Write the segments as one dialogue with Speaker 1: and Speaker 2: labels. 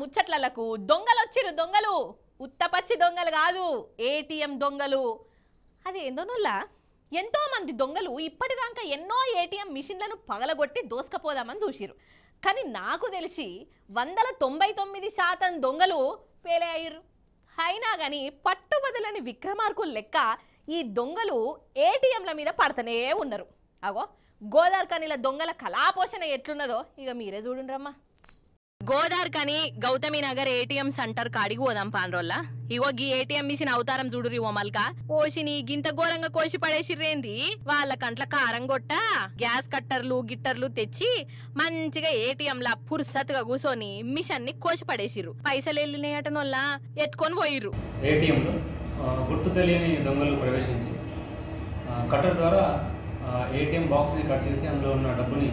Speaker 1: ముచ్చట్లకు దొంగలొచ్చిరు దొంగలు ఉత్తపచ్చి దొంగలు కాదు ఏటీఎం దొంగలు అది ఏందోనోలా ఎంతో మంది దొంగలు ఇప్పటిదాకా ఎన్నో ఏటీఎం మిషన్లను పగలగొట్టి దోసుకపోదామని చూసిరు కానీ నాకు తెలిసి 99% దొంగలు ఫెయిల్ అయ్యారు అయినా గాని పట్టుబదలని విక్రమార్కుల లెక్క ఈ దొంగలు ఏటీఎంల మీద పడతనే ఉన్నారు అగో గోదార్కనిల దొంగల కళాపోషణ ఎట్లున్నదో ఇక మీరే చూడండిరమ్మా గోదార్కని గౌతమి నగర్ ఏటీఎం సెంటర్ కాడికి పోదాం పాన్రోల్లా ఇగో గీ ఏటీఎం మిషన్ అవతారం చూడురి ఓ మల్క ఓషిని గింత ఘోరంగా కోసి పడేసిర్రేంది వాళ్ళ కంట్ల కారం కొట్ట గ్యాస్ కట్టర్లు గిట్టర్లు తెచ్చి మంచిగా ఏటీఎం లా పుర్సత్తుగా కూర్చొని మిషన్ ని కోసి పడేసిర్రు పైసలు వెళ్ళినాయటనోల్లా ఎత్తుకొని పోయిర్రు
Speaker 2: ఏటీఎం లో గుర్తు తెలియని దొంగలు ప్రవేశించి కట్టర్ ద్వారా ఏటీఎం బాక్స్ ని కట్ చేసి అందులో ఉన్న డబ్బుని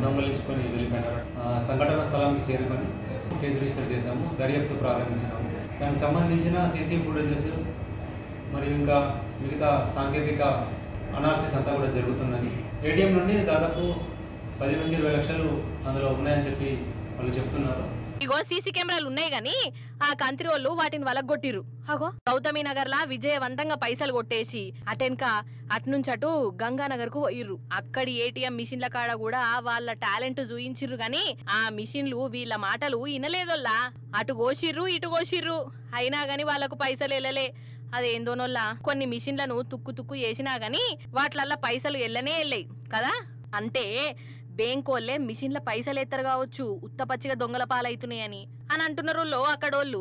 Speaker 2: దొంగలించుకొని వెళ్ళిపోయినారు సంఘటన స్థలానికి చేరుకొని కేసు రిజిస్టర్ చేశాము దర్యాప్తు ప్రారంభించాము దానికి సంబంధించిన సీసీ ఫుటేజెస్ మరియు ఇంకా మిగతా సాంకేతిక అనాలిసిస్ అంతా కూడా జరుగుతున్నది ఏటీఎం నుండి దాదాపు 10 నుంచి 20 లక్షలు అందులో ఉన్నాయని చెప్పి వాళ్ళు చెప్తున్నారు
Speaker 1: ఇగో సీసీ కెమెరాలు ఉన్నాయి గాని ఆ కంత్రి వాళ్ళు వాటిని వలగొట్టిరు అగో గౌతమి నగర్ లా విజయవంతంగా పైసలు కొట్టేసి అటెన్క అట్నుంచి అటు గంగానగర్ కు పోయిర్రు అక్కడి ఏటీఎం మిషన్ల కాడ కూడా వాళ్ళ టాలెంట్ చూయించిర్రు గాని ఆ మిషన్లు వీళ్ళ మాటలు వినలేదోల్లా అటు కోసిర్రు ఇటు కోసిర్రు అయినా గాని వాళ్ళకు పైసలు వెళ్ళలే అదేందోనోల్లా కొన్ని మిషన్లను తుక్కు తుక్కు చేసినా గాని వాటిలల్లా పైసలు వెళ్ళనే వెళ్ళాయి కదా అంటే బ్యాంకోళ్ళే మిషన్ల పైసలు ఎత్తరు కావచ్చు ఉత్తపచ్చిగా దొంగల పాలవుతున్నాయని అని అంటున్నారు అక్కడోళ్ళు